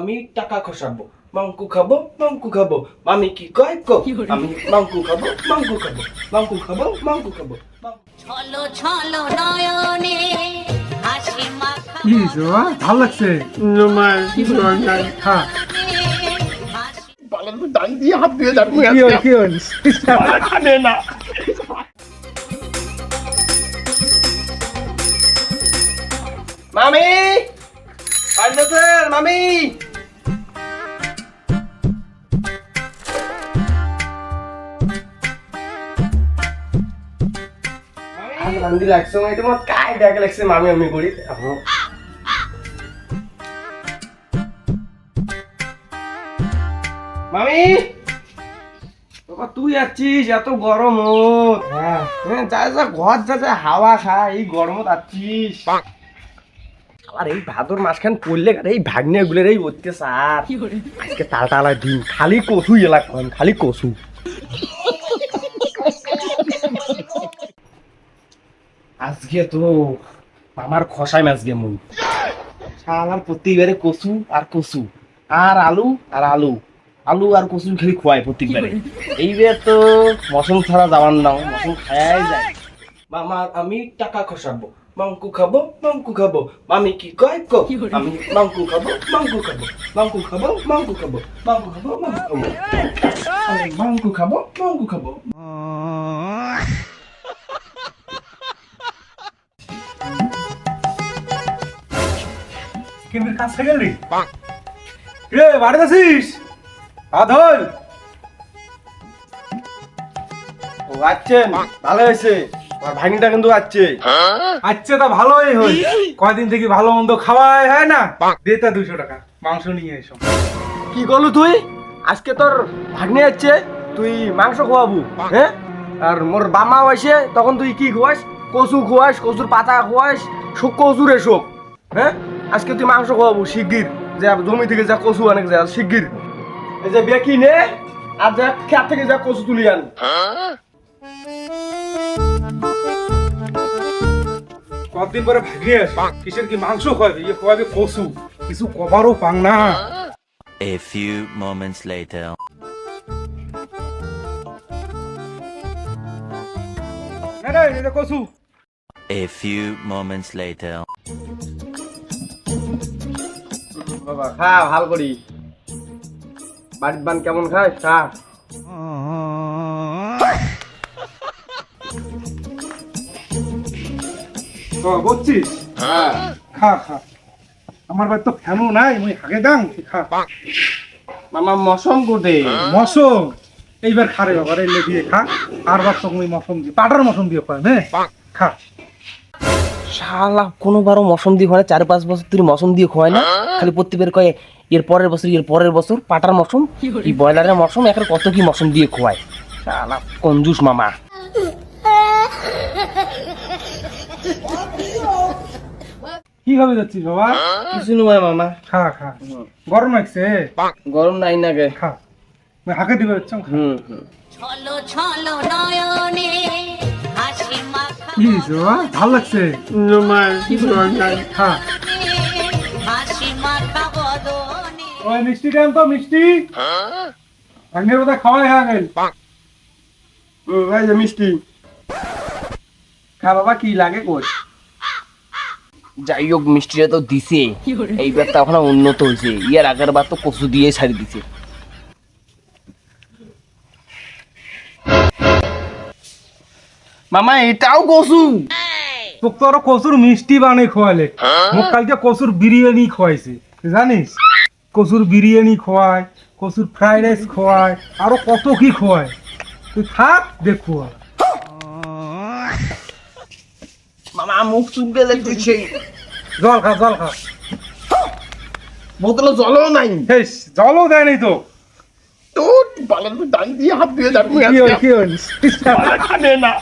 আমি টাকা খসাবো, মাংকু খাবো, মাংকু খাবো। মামি কি কয় কো? আমি মাংকু খাবো, মাংকু খাবো, মাংকু খাবো, মাংকু খাবো। ছলো ছলো নয়নে হাসি মাখা কি জোয়া ভাল লাগছে হ্যাঁ কি হল মামি মামি मंदी लागছে মই তোমার কাই ব্যাগ লাগছে মামি আমি করি মামি বাবা তুই আছিস এত গরম হ্যাঁ যা যা ঘর যা যা হাওয়া খা এই গরমত আছিস আর এই ভাদর মাসখান পড়লে এই ভাগ্নে গুলের এই অত্যাচার আজকে তালটালা দিন খালি কচু এলাক খালি কচু আজকে তো আমার খসাই মাছ গে মুই শালার প্রত্যেকবারে কচু আর কচু আর আলু আর আলু আলু আর কচু খালি খোয়াই প্রত্যেকবারে এইবার তো মশন ছাড়া যাওয়ার নাও মশন খায়াই যায় মামা আমি টাকা খসাবো মাংকু খাবো মাংকু খাবো মামি কি কয় কো আমি মাংকু খাবো মাংকু খাবো মাংকু খাবো মাংকু খাবো মাংকু খাবো মাংকু খাবো মাংকু খাবো মাংকু খাবো কিন্তু কাজ থেকে রে রে বাড়িতে আছিস আধল ও আচ্ছেন ভালো হয়েছে আমার ভাগনিটা কিন্তু আসছে আচ্ছা তা ভালোই হই কয়দিন থেকে ভালো মন্দ খাওয়াই হয় না দে তা 200 টাকা মাংস নিয়ে এসো কি করলু তুই আজকে তোর ভাগ্নে যাচ্ছে তুই মাংস খাওয়াবু হ্যাঁ আর মোর বামা হয়েছে তখন তুই কি খোয়াস কচু খোয়াস কচুর পাতা খোয়াস শুক কচুর এসব হ্যাঁ আজকে তুই মাংস খাওয়াবু শিগগির যে জমি থেকে যা কচু আনে যা শিগগির এই যে বেকি নে আর যা খেত থেকে যা কচু তুলি আন কতদিন পরে ভাগিয়ে কিসের কি মাংস খাওয়াবে ইয়ে খাওয়াবে কচু কিছু কভারও পাং না A few moments later. না না এটা কচু A few moments later. বাবা খা ভাল করি বাড়ির বান কেমন খাস খা তো বুঝছিস খা খা আমার বাড়ি তো ফ্যানও নাই মুই হাগে দাং খা মামা মশম কোটে মশম এইবার খারে বাবা রে লে দিয়ে খা আর বার তো মুই মশম দিয়ে পাটার মশম দিয়ে খাই হ্যাঁ খা শালা কোনোবারও মশম দিয়ে হয় 4-5 বছর তুই মশম দিয়ে খোয়ায় না খালি প্রত্যেকবার কয় এর পরের বছর পাটার মশম এই ব্রয়লারের মশম এখন কত কি মশম দিয়ে খোয়ায় শালা কঞ্জুস মামা কি ভাবে যাচ্ছিস বাবা কিছু নয় মামা খা খা গরম লাগছে গরম নাই না গে খা মুই হাগে দিবে ইচ্ছা হুম ছলো ছলো নয়নে হাসি মাখা কি জোয়া ভাল লাগছে খা হাসি মাখা বদনে ওই মিষ্টি দেন তো মিষ্টি ভাগ্নের কথা খাওয়াই হয়ে গেল এই যে মিষ্টি খা বাবা কি লাগে কই যাই হোক মিষ্টিটা তো দিছে এইবার তো এখন উন্নত হয়েছে ইয়ার আগের বার তো কচু দিয়ে ছাড়ি দিছে মামা এটাও কচু তোকে তো আরো কচুর মিষ্টি বানিয়ে খোয়ালে মোক কালকে কচুর বিরিয়ানি খোয়াইছে জানিস কচুর বিরিয়ানি খোয়ায় কচুর ফ্রাইড রাইস খোয়ায় আরো কত কি খোয়ায় তুই থাক দেখো মামা মুখ চুপকে লাগতেছে জল খা জল খা বোতলে জলও নাই হেস জলও দেয়নি তো তো বালের ডাল দিয়ে হাত দিয়ে যাবো কি হল খানে না